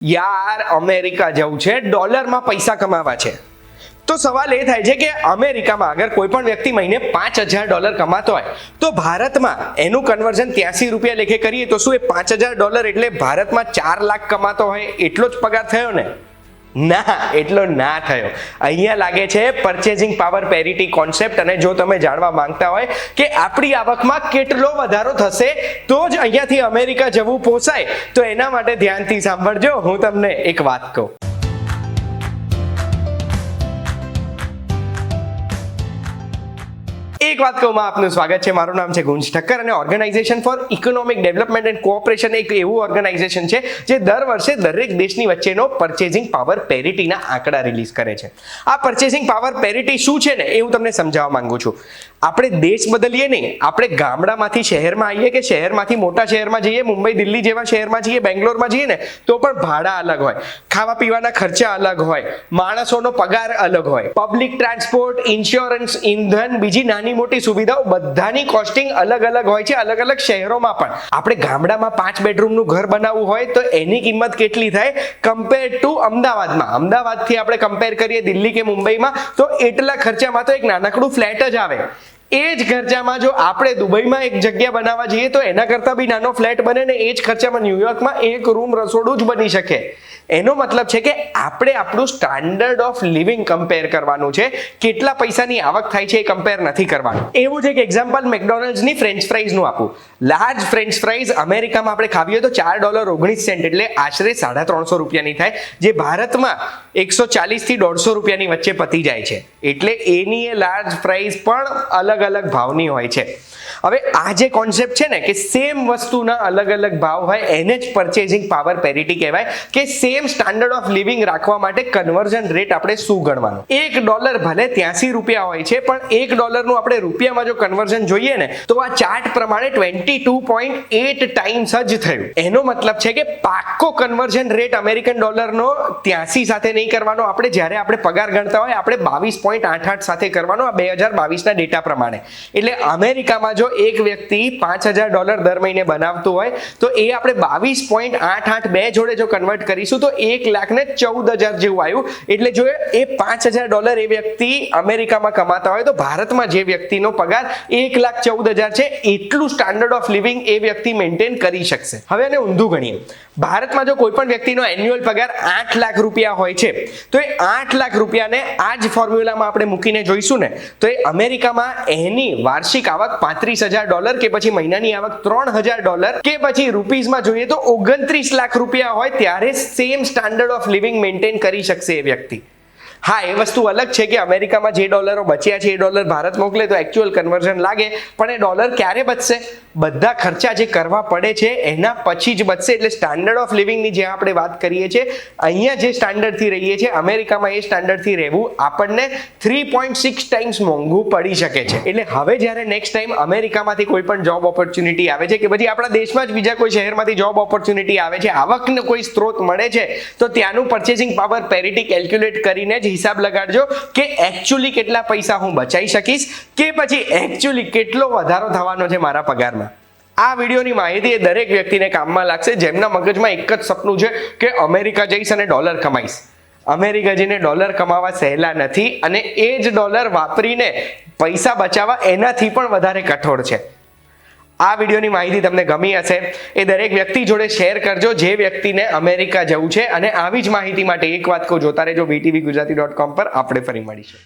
યાર અમેરિકા જવું છે, ડોલરમાં પૈસા કમાવા છે. તો સવાલ એ થાય છે કે અમેરિકામાં અગર કોઈ પણ વ્યક્તિ મહિને $5,000 કમાતો હોય તો ભારતમાં એનું કન્વર્ઝન 83 રૂપિયા લેખે કરીએ તો શું એ $5,000 એટલે ભારતમાં 4 લાખ કમાતો હોય એટલો જ પગાર થયો ને? ના, એટલો ના થયો. અહીંયા લાગે છે પરચેસિંગ પાવર પેરિટી કોન્સેપ્ટ. અને જો તમે જાણવા માંગતા હોય કે આપણી આવકમાં કેટલો વધારો થશે તો જ અહીંયાથી અમેરિકા જવું પોસાય, તો એના માટે ધ્યાનથી સાંભળજો. હું તમને એક વાત કહું. એક વાત કહું, આપનું સ્વાગત છે. મારું નામ છે ગુંજ ઠક્કર અને organisation for economic development and cooperation એક એવું ઓર્ગેનાઇઝેશન છે જે દર વર્ષે દરેક દેશની વચ્ચેનો પરચેસિંગ પાવર પેરિટીના આંકડા રિલીઝ કરે છે. આ પરચેસિંગ પાવર પેરિટી શું છે ને એ હું તમને સમજાવવા માંગુ છું. આપણે દેશ બદલીએ નહીં, આપણે ગામડામાંથી શહેરમાં આવીએ કે શહેરમાંથી મોટા શહેરમાં જઈએ, મુંબઈ દિલ્હી જેવા શહેરમાં જઈએ, બેંગ્લોરમાં જઈએ ને તો પણ ભાડા અલગ હોય, ખાવા પીવાના ખર્ચા અલગ હોય, માણસોનો પગાર અલગ હોય, પબ્લિક ટ્રાન્સપોર્ટ, ઇન્સ્યોરન્સ, ઇંધણ, બીજી નાની મોટી સુવિધાઓ બધાની કોસ્ટિંગ અલગ અલગ હોય છે, અલગ અલગ શહેરોમાં પણ. આપણે ગામડામાં 5 બેડરૂમનું ઘર બનાવવું હોય તો એની કિંમત કેટલી થાય કમ્પેર ટુ અમદાવાદમાં? અમદાવાદથી આપણે કમ્પેર કરીએ દિલ્હી કે મુંબઈમાં તો એટલા ખર્ચામાં તો એક નાનકડું ફ્લેટ જ આવે. એ જ ખર્ચામાં જો આપણે દુબઈમાં એક જગ્યા બનાવવા જઈએ તો એના કરતાં બી નાનો ફ્લેટ બને ને એ જ ખર્ચામાં ન્યુયોર્કમાં એક રૂમ રસોડું જ બની શકે. એનો મતલબ છે કે આપણે આપણું સ્ટાન્ડર્ડ ઓફ લિવિંગ કમ્પેર કરવાનું છે, કેટલા પૈસાની આવક થાય છે એ કમ્પેર નથી કરવાનું. એવું છે કે એક્ઝામ્પલ મેકડોનલ્ડ્સની ફ્રેન્ચ ફ્રાઈઝનું આપું. લાર્જ ફ્રેન્ચ ફ્રાઈઝ અમેરિકામાં આપણે ખાવીએ તો $4.19 એટલે આશરે 350 રૂપિયાની થાય, જે ભારતમાં 140 થી 150 રૂપિયાની વચ્ચે પતી જાય છે. એટલે એની એ લાર્જ ફ્રાઈઝ પણ અલગ અલગ ભાવની હોય છે. હવે આ જે કોન્સેપ્ટ છે ને કે સેમ વસ્તુના અલગ અલગ ભાવ હોય એને જ પરચેસિંગ પાવર પેરિટી કહેવાય. કે સેમ સ્ટાન્ડર્ડ ઓફ લિવિંગ રાખવા માટે કન્વર્ઝન રેટ આપણે શું ગણવાનો? $1 ભલે 83 રૂપિયા હોય છે પણ $1 નું આપણે રૂપિયામાં જો કન્વર્ઝન જોઈએ ને તો આ ચાર્ટ પ્રમાણે 22.8 ટાઈમ્સ જ થયું. એનો મતલબ છે કે પાક્કો કન્વર્ઝન રેટ અમેરિકન ડોલરનો 83 સાથે નહીં કરવાનો આપણે, જ્યારે આપણે પગાર ગણતા હોય આપણે 22.88 સાથે કરવાનો, આ 2022 ના ડેટા પ્રમાણે. એટલે અમેરિકામાં જો એક વ્યક્તિ $5,000 દર મહિને બનાવતું હોય તો એ આપણે 22.882 જોડે જો કન્વર્ટ કરીશું તો 1,14,000 જેવું આવ્યું. એટલે જો એ $5,000 એ વ્યક્તિ અમેરિકામાં કમાતા હોય તો ભારતમાં જે વ્યક્તિનો પગાર 1,14,000 છે એટલું સ્ટાન્ડર્ડ ઓફ લિવિંગ એ વ્યક્તિ મેન્ટેન કરી શકશે. હવે એને ઊંધું ગણીએ. ભારતમાં જો કોઈ પણ વ્યક્તિનો એન્યુઅલ પગાર 8 લાખ રૂપિયા હોય છે તો એ 8 લાખ રૂપિયાને આ જ ફોર્મ્યુલામાં આપણે મૂકીને જોઈશું ને તો એ અમેરિકામાં એની વાર્ષિક આવક $35,000 કે પછી મહિનાની આવક $3,000 કે પછી રૂપીઝમાં જોઈએ તો 29 લાખ રૂપિયા હોય ત્યારે same standard of living maintain કરી શકશે એ વ્યક્તિ. હા, એ વસ્તુ અલગ છે કે અમેરિકામાં જે ડોલરો બચ્યા છે એ ડોલર ભારત મોકલે તો એકચ્યુઅલ કન્વર્ઝન લાગે, પણ એ ડોલર ક્યારે બચશે? બધા ખર્ચા જે કરવા પડે છે એના પછી જ બચશે. એટલે સ્ટાન્ડર્ડ ઓફ લિવિંગની જે આપણે વાત કરીએ છીએ, અહીંયા જે સ્ટાન્ડર્ડથી રહીએ છીએ અમેરિકામાં એ સ્ટાન્ડર્ડથી રહેવું આપણને 3.6 ટાઈમ્સ મોંઘું પડી શકે છે. એટલે હવે જ્યારે નેક્સ્ટ ટાઈમ અમેરિકામાંથી કોઈ પણ જોબ ઓપોર્ચ્યુનિટી આવે છે કે પછી આપણા દેશમાં જ બીજા કોઈ શહેરમાંથી જોબ ઓપોર્ચ્યુનિટી આવે છે, આવકનો કોઈ સ્ત્રોત મળે છે તો ત્યાંનું પરચેસિંગ પાવર પેરિટી કેલ્ક્યુલેટ કરીને જ હિસાબ લગાડજો કે એકચ્યુઅલી કેટલા પૈસા હું બચાવી શકીશ કે પછી એકચ્યુઅલી કેટલો વધારો થવાનો છે મારા પગારમાં. આ વિડીયોની માહિતી એ દરેક વ્યક્તિને કામમાં લાગશે જેમના મગજમાં એક જ સપનું છે કે અમેરિકા જઈશ અને ડોલર કમાઈશ. અમેરિકા જઈને ડોલર કમાવા સહેલા નથી અને એ જ ડોલર વાપરીને પૈસા બચાવવા એનાથી પણ વધારે કઠોર છે. આ વિડીયોની માહિતી તમને ગમી હશે એ દરેક વ્યક્તિ જોડે શેર કરજો જે વ્યક્તિને અમેરિકા જવું છે. અને આવી જ માહિતી માટે એક વાત કહું, જોતા રહેજો VTVGujarati.com પર. આપણે ફરી મળીશું.